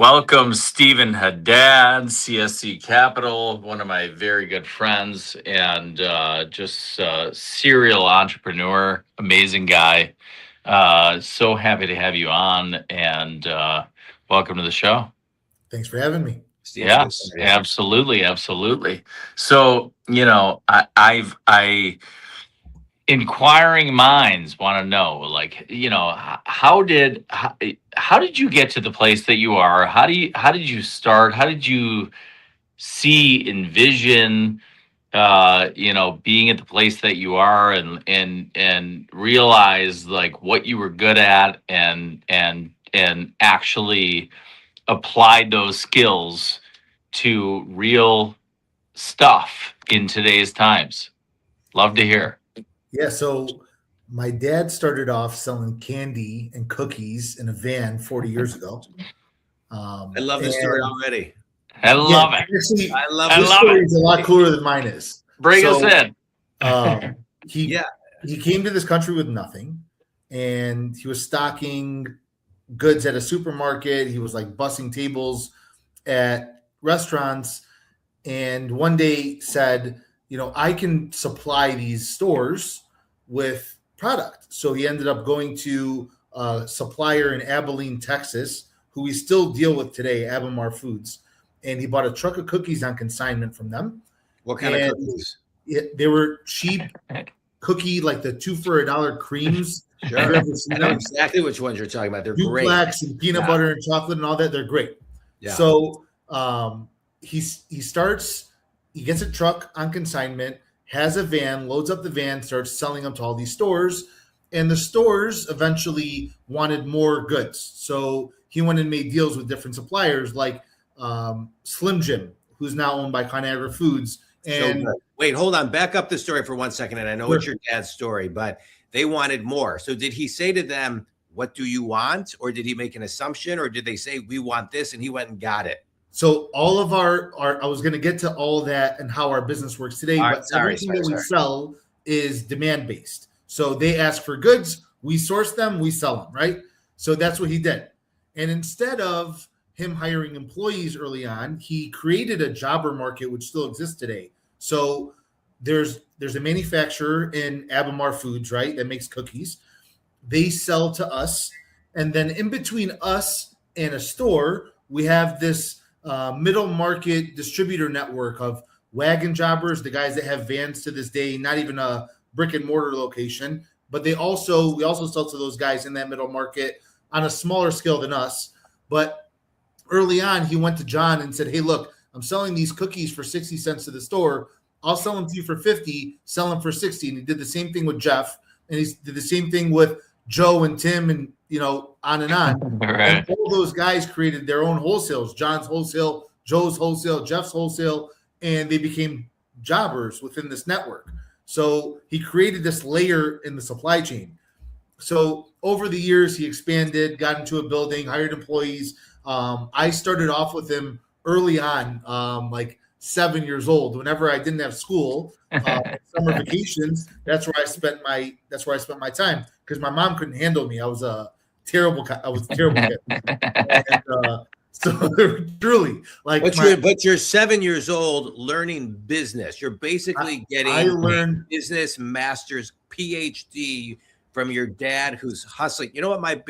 Welcome, Steven Haddad, CSC Capital, one of my very good friends, and just serial entrepreneur, amazing guy. So happy to have you on, and welcome to the show. Thanks for having me. Yes, absolutely, absolutely. So, inquiring minds want to know, like, how did you get to the place that you are? How did you start? How did you envision being at the place that you are, and realize like what you were good at, and actually applied those skills to real stuff in today's times? Love to hear. Yeah, so my dad started off selling candy and cookies in a van 40 years ago. I love this story already. I love it. Actually, I love this story is a lot cooler than mine is. Bring us in. He came to this country with nothing, and he was stocking goods at a supermarket. He was like bussing tables at restaurants, and one day said, I can supply these stores with product. So he ended up going to a supplier in Abilene, Texas, who we still deal with today, Abamar Foods. And he bought a truck of cookies on consignment from them. What kind of cookies? They were cheap cookie, like the 2 for $1 creams. Sure. I know exactly which ones you're talking about. They're great. Duplex and peanut butter and chocolate and all that. They're great. Yeah. So he gets a truck on consignment, has a van, loads up the van, starts selling them to all these stores. And the stores eventually wanted more goods. So he went and made deals with different suppliers like Slim Jim, who's now owned by Conagra Foods. And wait, hold on. Back up the story for 1 second. And I know it's your dad's story, but they wanted more. So did he say to them, what do you want? Or did he make an assumption? Or did they say, we want this? And he went and got it? So all of our I was going to get to all that and how our business works today, but everything that we sell is demand-based. So they ask for goods, we source them, we sell them, right? So that's what he did. And instead of him hiring employees early on, he created a jobber market, which still exists today. So there's a manufacturer in Abamar Foods, right, that makes cookies. They sell to us, and then in between us and a store, we have this middle market distributor network of wagon jobbers, the guys that have vans to this day, not even a brick and mortar location, but we also sell to those guys in that middle market on a smaller scale than us. But early on, he went to John and said, hey, look, I'm selling these cookies for 60 cents to the store. I'll sell them to you for 50, sell them for 60. And he did the same thing with Jeff, and he did the same thing with Joe and Tim, and on and on. Right. And all those guys created their own wholesales, John's wholesale, Joe's wholesale, Jeff's wholesale, and they became jobbers within this network. So he created this layer in the supply chain. So over the years, he expanded, got into a building, hired employees. I started off with him early on, like 7 years old. Whenever I didn't have school, summer vacations, that's where I spent my time, because my mom couldn't handle me. I was a terrible kid. And, so truly, like, but you're 7 years old learning business. You're basically getting business master's PhD from your dad, who's hustling. You know what? I'm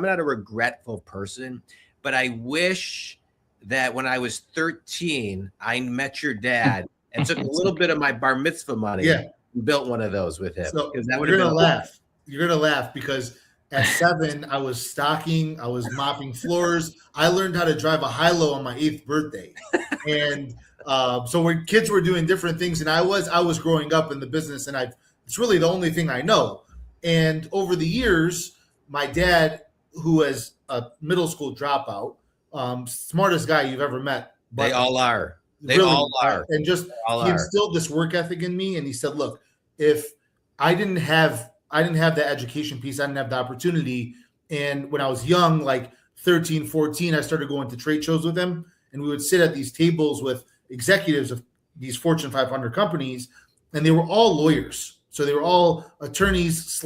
not a regretful person, but I wish that when I was 13, I met your dad and took a little bit of my bar mitzvah money and built one of those with him. So you're gonna laugh. You're gonna laugh because at 7, I was stocking, I was mopping floors. I learned how to drive a high-low on my 8th birthday. And so when kids were doing different things, and I was growing up in the business, and it's really the only thing I know. And over the years, my dad, who was a middle school dropout, smartest guy you've ever met. They all are. They really all are. And just he instilled this work ethic in me, and he said, look, if I didn't have the education piece, I didn't have the opportunity. And when I was young, like 13, 14, I started going to trade shows with him, and we would sit at these tables with executives of these Fortune 500 companies, and they were all lawyers. So they were all attorneys /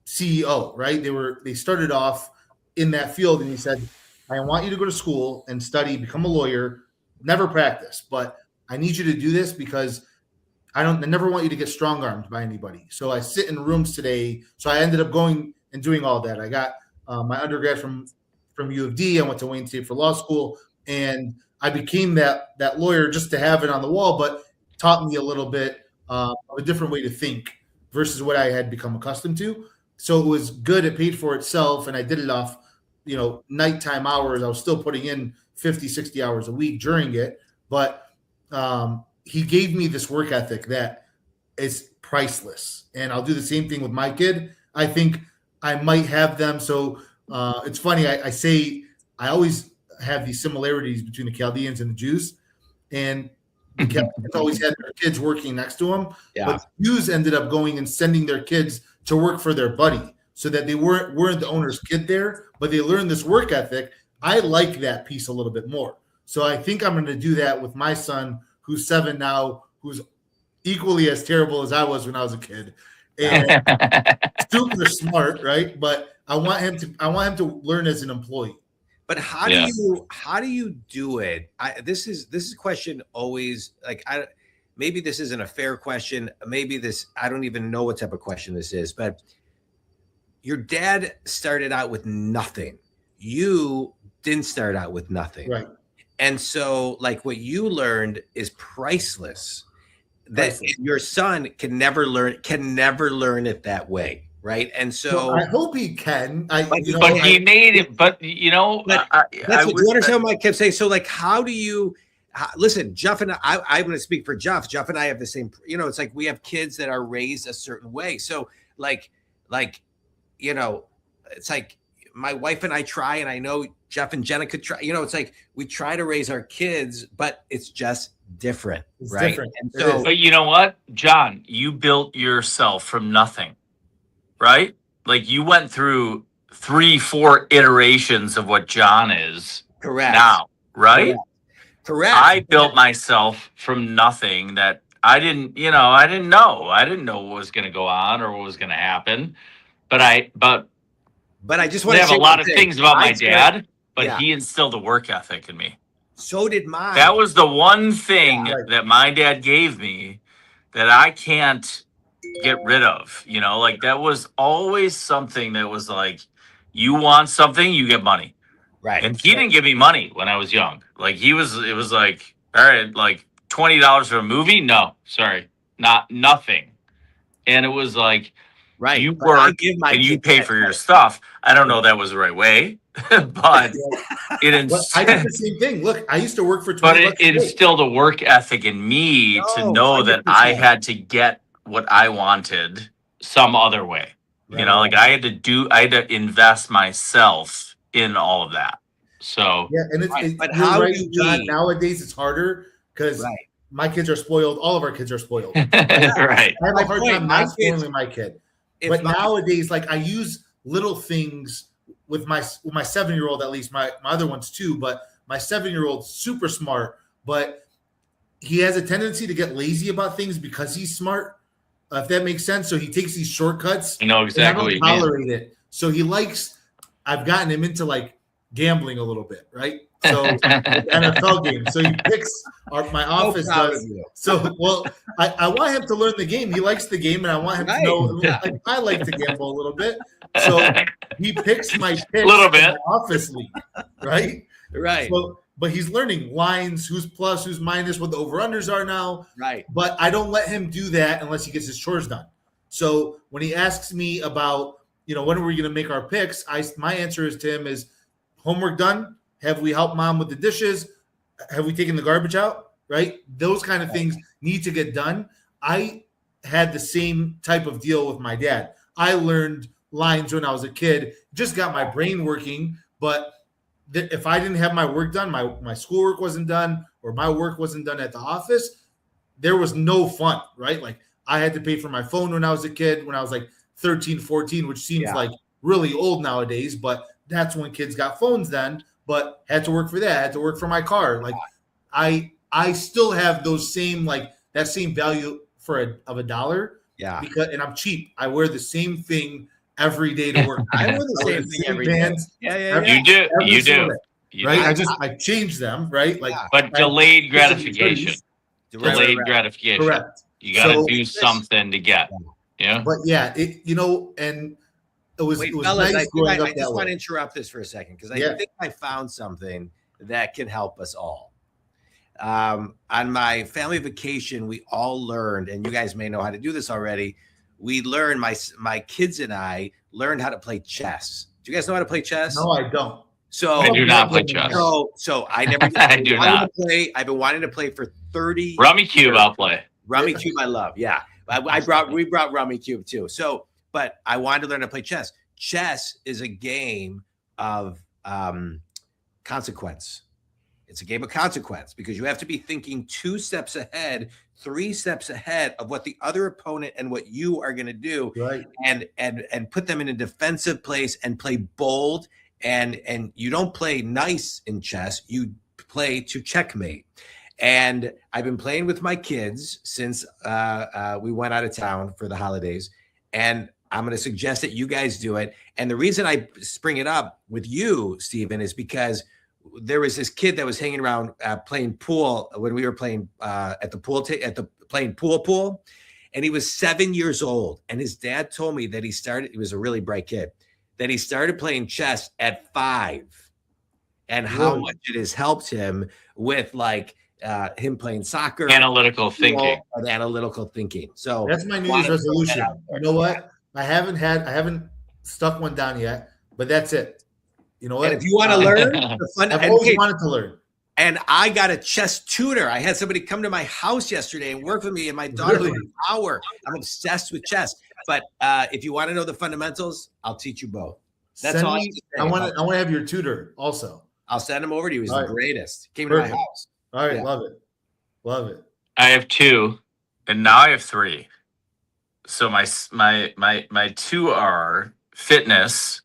CEO, right? They started off in that field, and he said, I want you to go to school and study, become a lawyer, never practice, but I need you to do this because I never want you to get strong-armed by anybody. So I sit in rooms today. So I ended up going and doing all that. I got my undergrad from U of D. I went to Wayne State for law school, and I became that lawyer just to have it on the wall, but taught me a little bit of a different way to think versus what I had become accustomed to. So it was good. It paid for itself, and I did it off, nighttime hours. I was still putting in 50, 60 hours a week during it, but he gave me this work ethic that is priceless. And I'll do the same thing with my kid. I think I might have them. So it's funny. I say I always have these similarities between the Chaldeans and the Jews, and the Chaldeans always had their kids working next to them. Yeah. But the Jews ended up going and sending their kids to work for their buddy, so that they weren't the owner's kid there, but they learned this work ethic. I like that piece a little bit more. So I think I'm going to do that with my son, who's 7 now, who's equally as terrible as I was when I was a kid, and super smart, right? But I want him to learn as an employee. But how do you do it? This is a question always, like, maybe this isn't a fair question. Maybe I don't even know what type of question this is, but your dad started out with nothing. You didn't start out with nothing. Right. And so, like, what you learned is priceless. That your son can never learn it that way. Right. And so I hope he can. He made it. But do you understand what I kept saying? So, like, how do you listen, Jeff and I'm going to speak for Jeff. Jeff and I have the same, it's like we have kids that are raised a certain way. So like, it's like my wife and I try, and I know Jeff and Jenna could try, it's like we try to raise our kids, but it's just different. It's right. Different. And so, but you know what, John, you built yourself from nothing. Right? Like, you went through 3-4 iterations of what John is. Correct. Now, right? Correct. I built myself from nothing that I didn't know. I didn't know what was going to go on or what was going to happen. But I just want to have a lot of things about my dad, but he instilled a work ethic in me. So did mine. That was the one thing that my dad gave me that I can't get rid of, like, that was always something that was like, you want something, you get money. Right. And he didn't give me money when I was young. Like, it was like, all right, like $20 for a movie. No, sorry, nothing. And it was like, right, you work and you pay for your stuff. I don't know that was the right way, but I did the same thing. Look, I used to work for $20. But it instilled a work ethic in me to know that I had to get what I wanted some other way. Right. Like, I had to invest myself in all of that. So and but how right, John, nowadays it's harder because my kids are spoiled. All of our kids are spoiled. Right. I have a hard time not spoiling my kid. But nowadays, like, I use little things with my 7-year-old, at least my other ones too, but my 7-year-old super smart, but he has a tendency to get lazy about things because he's smart. If that makes sense. So he takes these shortcuts. I know exactly. I don't tolerate it. So I've gotten him into, like, gambling a little bit, right? So NFL games. So he picks my office does. So, well, I want him to learn the game. He likes the game, and I want him to know. Like, I like to gamble a little bit. So he picks my picks a little bit. In my office league, right? Right. So, but he's learning lines, who's plus, who's minus, what the over-unders are now. Right. But I don't let him do that unless he gets his chores done. So when he asks me about, when are we going to make our picks, my answer to him is, homework done? Have we helped mom with the dishes? Have we taken the garbage out? Right? Those kind of things need to get done. I had the same type of deal with my dad. I learned lines when I was a kid, just got my brain working, but if I didn't have my work done, my schoolwork wasn't done, or my work wasn't done at the office, there was no fun, right? Like, I had to pay for my phone when I was a kid, when I was like 13, 14, which seems like really old nowadays, but that's when kids got phones then, but had to work for that, had to work for my car. Like, I still have those same, like, that same value of $1. Yeah. And I'm cheap. I wear the same thing every day to work. I wear the same thing every day. Yeah. You do. Right? I changed them, right? Like, but delayed gratification. Delayed gratification. Correct. You got to do something to get. Yeah. But yeah, and it was fellas, nice growing up I just want to interrupt this for a second because I think I found something that can help us all. On my family vacation, we all learned, and you guys may know how to do this already. We learned, my kids and I learned how to play chess. Do you guys know how to play chess? No, I don't. So I do not play chess. So I never. I do not play. I've been wanting to play for 30. Rummy Cube, I'll play. Rummy Cube, I love. Yeah, we brought Rummy Cube too. So, but I wanted to learn to play chess. Chess is a game of consequence. It's a game of consequence because you have to be thinking 2 steps ahead, 3 steps ahead of what the other opponent and what you are going to do, right? And put them in a defensive place and play bold. And you don't play nice in chess. You play to checkmate. And I've been playing with my kids since we went out of town for the holidays. And I'm going to suggest that you guys do it. And the reason I bring it up with you, Steven, is because there was this kid that was hanging around playing pool when we were playing at the pool, playing pool. And he was 7 years old. And his dad told me that he was a really bright kid, that he started playing chess at 5 and how much it has helped him with like him playing soccer. Analytical thinking. So that's my New Year's resolution. You know what? I haven't stuck one down yet, but that's it. You know what? And if you want to learn, I've always wanted to learn. And I got a chess tutor. I had somebody come to my house yesterday and work with me and my daughter for an hour. I'm obsessed with chess. But if you want to know the fundamentals, I'll teach you both. That's all. I want to have your tutor also. I'll send him over to you. He's the greatest. Came to my house. All right, love it. I have 2, and now I have 3. So my 2 are fitness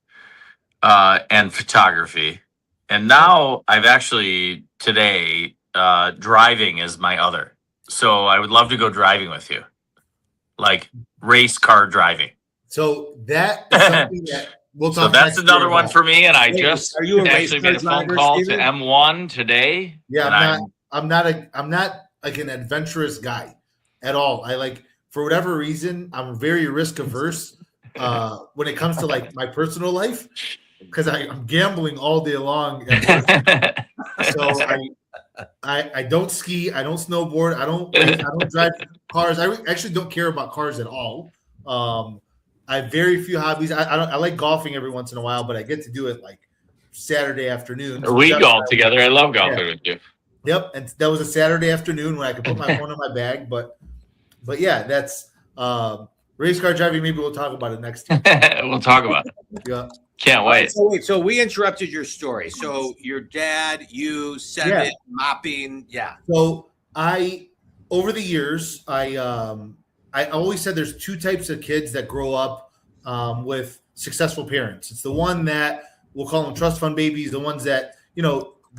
and photography, and now I've actually today driving is my other. So I would love to go driving with you, like race car driving. So that is something that we'll talk. So that's another one for me. And I just are you actually made a phone call to M1 today. Yeah, I'm not like an adventurous guy at all. I like, for whatever reason, I'm very risk averse when it comes to like my personal life, because I'm gambling all day long. So I don't ski, I don't snowboard, I don't drive cars. I actually don't care about cars at all. I have very few hobbies. I like golfing every once in a while, but I get to do it like Saturday afternoon. We golf together. I love golfing with you. Yep, and that was a Saturday afternoon when I could put my phone in my bag. But yeah, that's race car driving. Maybe we'll talk about it next time. We'll talk about it. Yeah. Can't wait. So we interrupted your story. So your dad, you said it, mopping. Yeah. So over the years, I always said there's 2 types of kids that grow up with successful parents. It's the one that we'll call them trust fund babies, the ones that,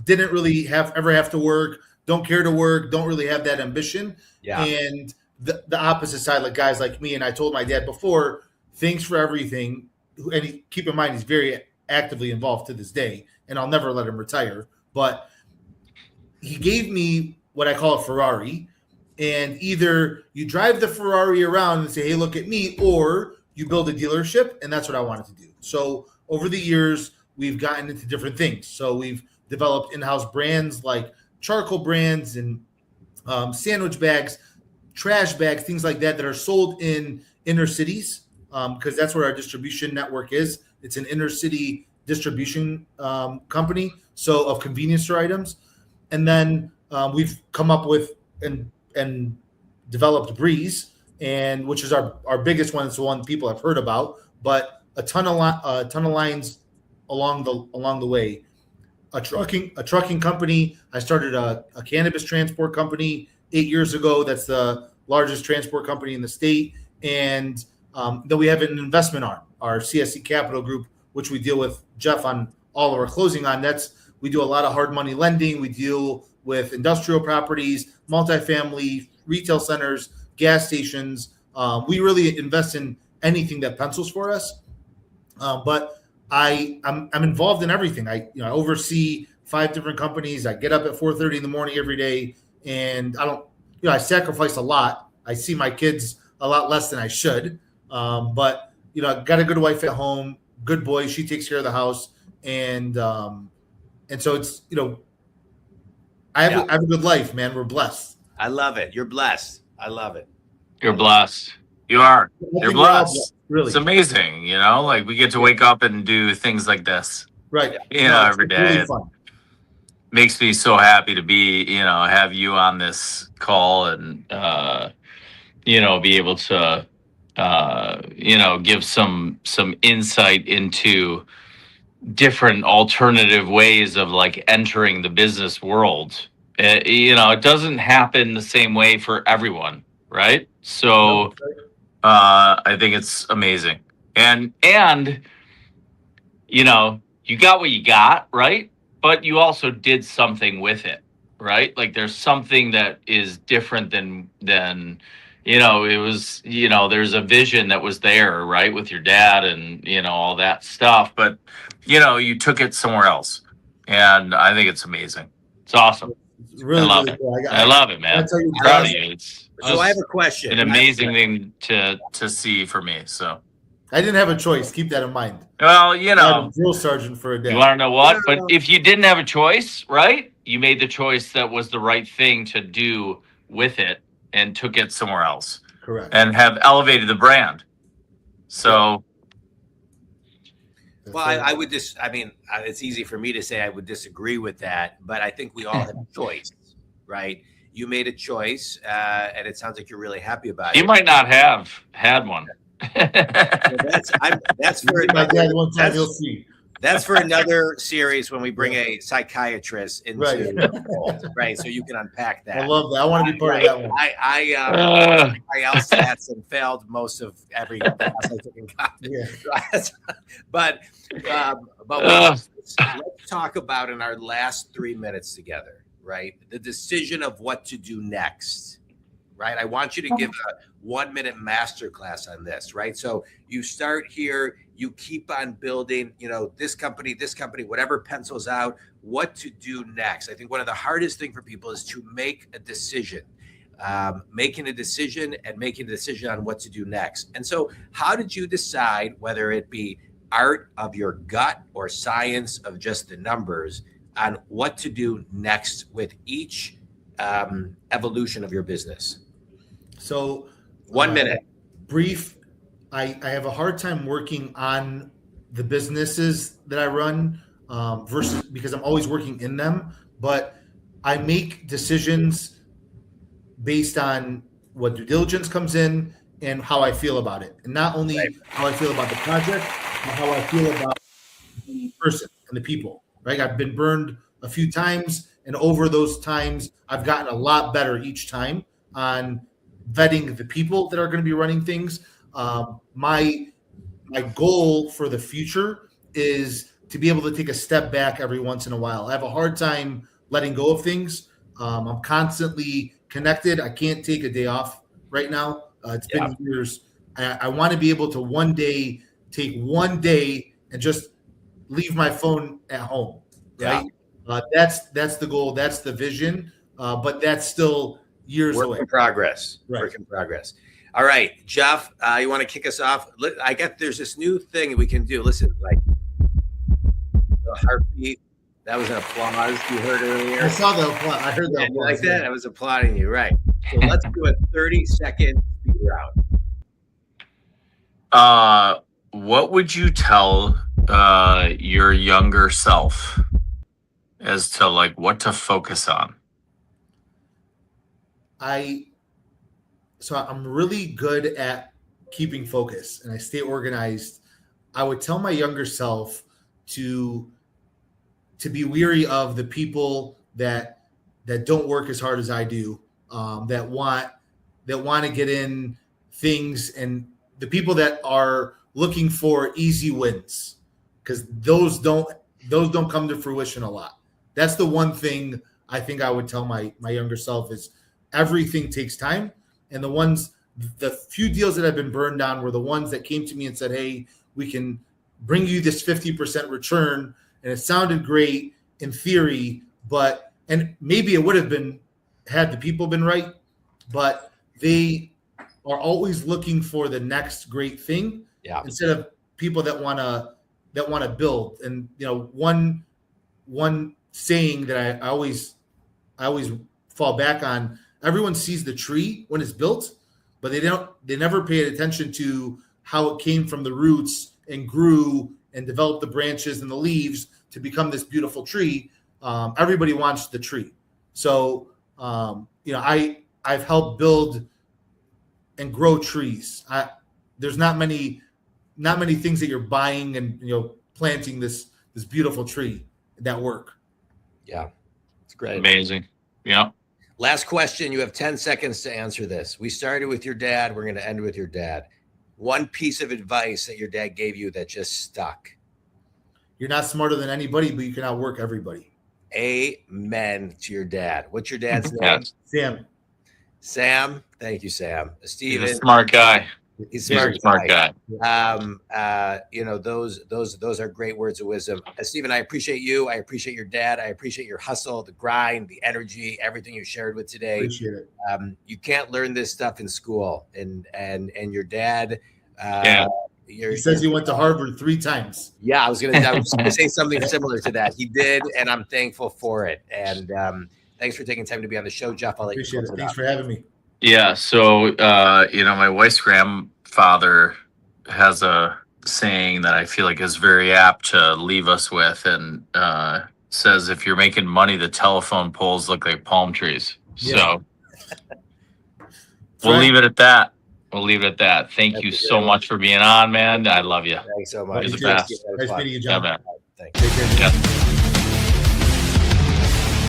didn't really ever have to work, don't care to work, don't really have that ambition. Yeah. And the opposite side, like guys like me, and I told my dad before, thanks for everything. And keep in mind, he's very actively involved to this day, and I'll never let him retire. But he gave me what I call a Ferrari. And either you drive the Ferrari around and say, hey, look at me, or you build a dealership. And that's what I wanted to do. So over the years, we've gotten into different things. So we've developed in-house brands like charcoal brands and sandwich bags, trash bags, things like that are sold in inner cities because that's where our distribution network is. It's an inner city distribution company, so of convenience store items. And then we've come up with and developed Breeze, and which is our biggest one. It's the one people have heard about, but a ton of lines along the way. A trucking company. I started a cannabis transport company 8 years ago. That's the largest transport company in the state. And then we have an investment arm, our CSC Capital Group, which we deal with Jeff on all of our closing on. We do a lot of hard money lending. We deal with industrial properties, multifamily, retail centers, gas stations. We really invest in anything that pencils for us. But I'm involved in everything. I oversee 5 different companies. I get up at 4:30 in the morning every day, and I sacrifice a lot. I see my kids a lot less than I should. But I've got a good wife at home, good boy. She takes care of the house, and so it's I have a good life, man. We're blessed. I love it. You're blessed. I love it. You're blessed. You are. You're blessed. Really. It's amazing, like we get to wake up and do things like this. Right. Every day. Really fun. Makes me so happy to be, have you on this call and, be able to, give some insight into different alternative ways of like entering the business world. It doesn't happen the same way for everyone, right? So I think it's amazing. And you got what you got, right? But you also did something with it, right? Like there's something that is different than it was, there's a vision that was there, right? With your dad and, all that stuff. But, you took it somewhere else. And I think it's amazing. It's awesome. It's really, I love really it. cool. I love it, man. I'm proud of you. So I have a question. An amazing thing to see for me. So I didn't have a choice. Keep that in mind. Well, I had a drill sergeant for a day. You want to know what? But if you didn't have a choice, right? You made the choice that was the right thing to do with it and took it somewhere else. Correct. And have elevated the brand. So. Well, I would it's easy for me to say I would disagree with that, but I think we all have a choice, right? You made a choice, and it sounds like you're really happy about it. You might not have had one. That's for my dad one time. You'll see. That's for another series when we bring a psychiatrist into the fold, right? So you can unpack that. I love that. I want to be part of that one. I LSATs and failed most of every class I took in college. But let's talk about in our last 3 minutes together, right? The decision of what to do next, right? I want you to give a 1-minute masterclass on this, right? So you start here, you keep on building, this company, whatever pencils out, what to do next. I think one of the hardest thing for people is to make a decision, making a decision on what to do next. And so how did you decide whether it be art of your gut or science of just the numbers on what to do next with each evolution of your business? So 1 minute. Brief. I have a hard time working on the businesses that I run versus because I'm always working in them, but I make decisions based on what due diligence comes in and how I feel about it. And not only how I feel about the project, but how I feel about the person and the people, right? I've been burned a few times, and over those times, I've gotten a lot better each time on vetting the people that are going to be running things. My goal for the future is to be able to take a step back every once in a while. I have a hard time letting go of things. I'm constantly connected. I can't take a day off right now. It's been years. I want to be able to one day take 1 day and just leave my phone at home. Right. That's the goal. That's the vision. But that's still years away. Work in progress. Right. Work in progress. All right, Jeff, you want to kick us off? There's this new thing we can do. Listen, like the heartbeat. That was an applause you heard earlier. I saw the applause. I heard that. You like that? I was applauding you, right? So let's do a 30-second speed round. What would you tell your younger self as to like what to focus on? So I'm really good at keeping focus and I stay organized. I would tell my younger self to be weary of the people that don't work as hard as I do, that want to get in things, and the people that are looking for easy wins, because those don't come to fruition a lot. That's the one thing I think I would tell my younger self is everything takes time. And the few deals that I've been burned on were the ones that came to me and said, hey, we can bring you this 50% return. And it sounded great in theory, and maybe it would have been had the people been right, but they are always looking for the next great thing instead of people that want to build. And one saying that I always fall back on: everyone sees the tree when it's built, but they never paid attention to how it came from the roots and grew and developed the branches and the leaves to become this beautiful tree. Everybody wants the tree. So, I've helped build and grow trees. There's not many things that you're buying and planting this beautiful tree that work. Yeah, it's great. Amazing. Yeah. Last question. You have 10 seconds to answer this. We started with your dad. We're going to end with your dad. One piece of advice that your dad gave you that just stuck. You're not smarter than anybody, but you can outwork everybody. Amen to your dad. What's your dad's name? Sam. Sam. Thank you, Sam. Steven. He's a smart guy. He's a smart guy. Those are great words of wisdom. Steven, I appreciate you. I appreciate your dad. I appreciate your hustle, the grind, the energy, everything you shared with today. Appreciate it. You can't learn this stuff in school, and your dad. He says he went to Harvard 3 times. Yeah, I was gonna say something similar to that. He did, and I'm thankful for it. And thanks for taking time to be on the show, Jeff. I'll let you appreciate it. Thanks for having me. Yeah. So, my wife's grandfather has a saying that I feel like is very apt to leave us with, and says, if you're making money, the telephone poles look like palm trees. Yeah. So we'll leave it at that. Thank you so much for being on, man. I love you. Thanks so much. You're the best. Nice meeting you, John. Yeah, man. Thanks. Take care. Yeah.